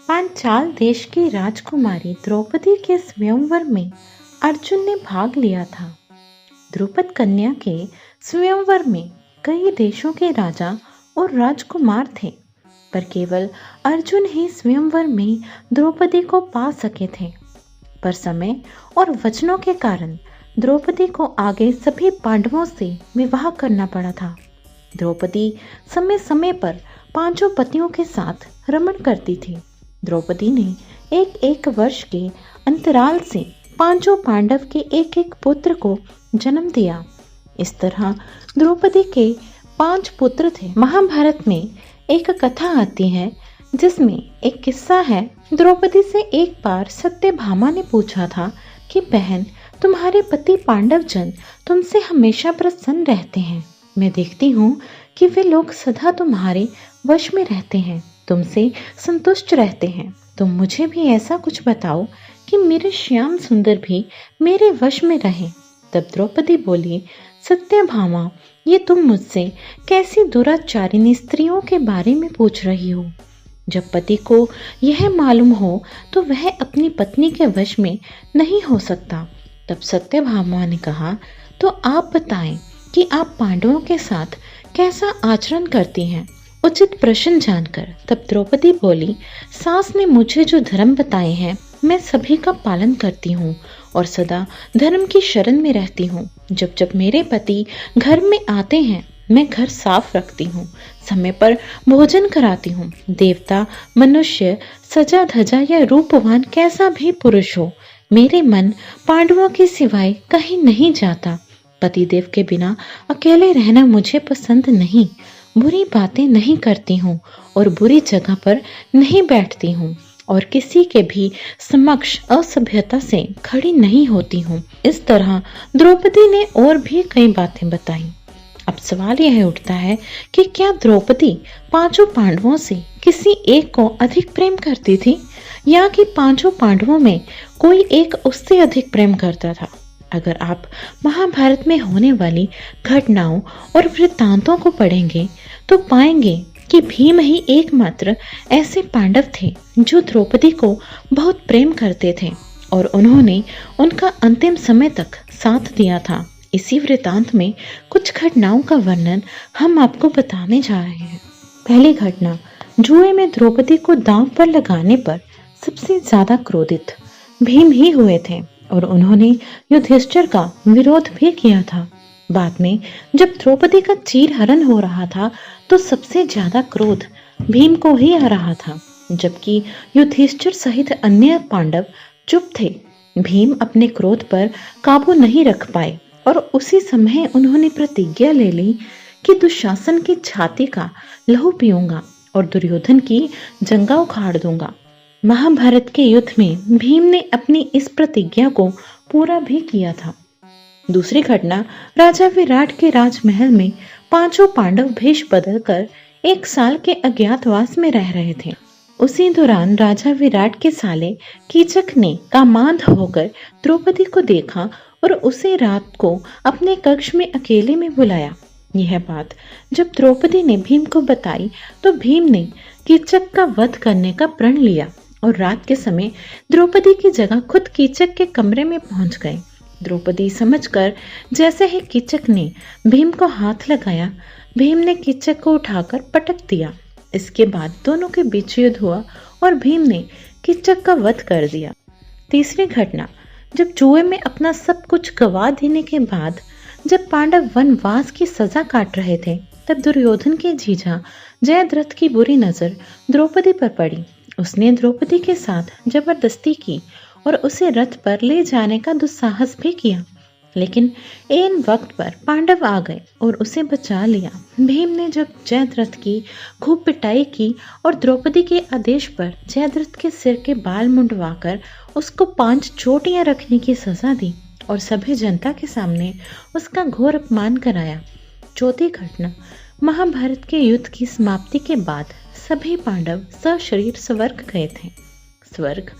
पांचाल देश की राजकुमारी द्रौपदी के स्वयंवर में अर्जुन ने भाग लिया था। द्रुपद कन्या के स्वयंवर में कई देशों के राजा और राजकुमार थे, पर केवल अर्जुन ही स्वयंवर में द्रौपदी को पा सके थे। पर समय और वचनों के कारण द्रौपदी को आगे सभी पांडवों से विवाह करना पड़ा था। द्रौपदी समय समय पर पांचों पतियों के साथ रमण करती थी। द्रौपदी ने एक एक वर्ष के अंतराल से पांचों पांडव के एक एक पुत्र को जन्म दिया। इस तरह द्रौपदी के 5 पुत्र थे। महाभारत में एक कथा आती है जिसमें एक किस्सा है। द्रौपदी से एक बार सत्यभामा ने पूछा था कि बहन, तुम्हारे पति पांडव जन तुमसे हमेशा प्रसन्न रहते हैं। मैं देखती हूँ कि वे लोग सदा तुम्हारे वश में रहते हैं, तुमसे संतुष्ट रहते हैं। तुम मुझे भी ऐसा कुछ बताओ कि मेरे श्याम सुंदर भी मेरे वश में रहे। तब द्रौपदी बोली, सत्यभामा, ये तुम मुझसे कैसी दुराचारिणी स्त्रियों के बारे में पूछ रही हो? जब पति को यह मालूम हो तो वह अपनी पत्नी के वश में नहीं हो सकता। तब सत्यभामा ने कहा, तो आप बताएं कि आप पांडवों के साथ कैसा आचरण करती हैं? उचित प्रश्न जानकर तब द्रौपदी बोली, सास ने मुझे जो धर्म बताए हैं मैं सभी का पालन करती हूँ और सदा धर्म की शरण में रहती हूँ। जब जब मेरे पति घर में आते हैं मैं घर साफ रखती हूँ, समय पर भोजन कराती हूँ। देवता, मनुष्य, सजा धजा या रूपवान कैसा भी पुरुष हो, मेरे मन पांडवों के सिवाय कहीं नहीं जाता। पतिदेव के बिना अकेले रहना मुझे पसंद नहीं। बुरी बातें नहीं करती हूँ और बुरी जगह पर नहीं बैठती हूँ और किसी के भी समक्ष असभ्यता से खड़ी नहीं होती हूँ। इस तरह द्रौपदी ने और भी कई बातें बताई। अब सवाल यह उठता है कि क्या द्रौपदी पांचों पांडवों से किसी एक को अधिक प्रेम करती थी या कि पांचों पांडवों में कोई एक उससे अधिक प्रेम करता था? अगर आप महाभारत में होने वाली घटनाओं और वृत्तांतों को पढ़ेंगे तो पाएंगे कि भीम ही एकमात्र ऐसे पांडव थे जो द्रौपदी को बहुत प्रेम करते थे और उन्होंने उनका अंतिम समय तक साथ दिया था। इसी वृत्तांत में कुछ घटनाओं का वर्णन हम आपको बताने जा रहे हैं। पहली घटना, जुए में द्रौपदी को दांव पर लगाने पर सबसे ज्यादा क्रोधित भीम ही हुए थे और उन्होंने युधिष्ठिर का विरोध भी किया था। बाद में जब द्रौपदी का चीरहरण हो रहा था तो सबसे ज्यादा क्रोध भीम को ही आ रहा था, जबकि युधिष्ठिर सहित अन्य पांडव चुप थे। भीम अपने क्रोध पर काबू नहीं रख पाए और उसी समय उन्होंने प्रतिज्ञा ले ली कि दुशासन की छाती का लहू पीऊंगा और दुर्योधन की जंगा उखाड़ दूंगा। महाभारत के युद्ध में भीम ने अपनी इस प्रतिज्ञा को पूरा भी किया था। दूसरी घटना, राजा विराट के राजमहल में पांचों पांडव भेष बदलकर 1 साल के अज्ञातवास में रह रहे थे। उसी दौरान राजा विराट के साले कीचक ने कामांध होकर द्रौपदी को देखा और उसे रात को अपने कक्ष में अकेले में बुलाया। यह बात जब द्रौपदी ने भीम को बताई तो भीम ने कीचक का वध करने का प्रण लिया और रात के समय द्रौपदी की जगह खुद कीचक के कमरे में पहुंच गए। द्रौपदी समझकर जैसे ही कीचक ने भीम को हाथ लगाया, भीम ने कीचक को उठाकर पटक दिया। इसके बाद दोनों के बीच युद्ध हुआ और भीम ने कीचक का वध कर दिया। तीसरी घटना, जब जुए में अपना सब कुछ गवा देने के बाद जब पांडव वनवास की सजा काट रहे थे तब दुर्योधन के जीजा जयद्रथ की बुरी नजर द्रौपदी पर पड़ी। उसने द्रौपदी के साथ जबरदस्ती की और उसे रथ पर ले जाने का दुस्साहस भी किया, लेकिन ऐन वक्त पर पांडव आ गए और उसे बचा लिया। भीम ने जब जयद्रथ की खूब पिटाई की और द्रौपदी के आदेश पर जयद्रथ के सिर के बाल मुंडवाकर उसको 5 चोटियां रखने की सजा दी और सभी जनता के सामने उसका घोर अपमान कराया। चौथी घटना, महाभारत के युद्ध की समाप्ति के बाद सभी पांडव सशरीर स्वर्ग गए थे। स्वर्ग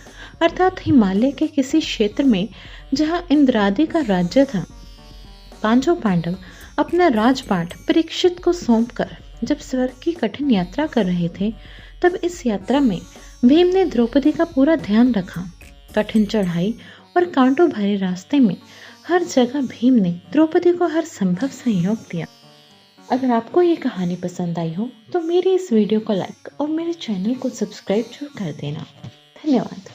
अर्थात हिमालय के किसी क्षेत्र में जहां इंद्रादि का राज्य था। पांचों पांडव अपना राजपाट परीक्षित को सौंपकर जब स्वर्ग की कठिन यात्रा कर रहे थे तब इस यात्रा में भीम ने द्रौपदी का पूरा ध्यान रखा। कठिन चढ़ाई और कांटों भरे रास्ते में हर जगह भीम ने द्रौपदी को हर संभव सहयोग दिया। अगर आपको ये कहानी पसंद आई हो तो मेरी इस वीडियो को लाइक और मेरे चैनल को सब्सक्राइब जरूर कर देना। धन्यवाद।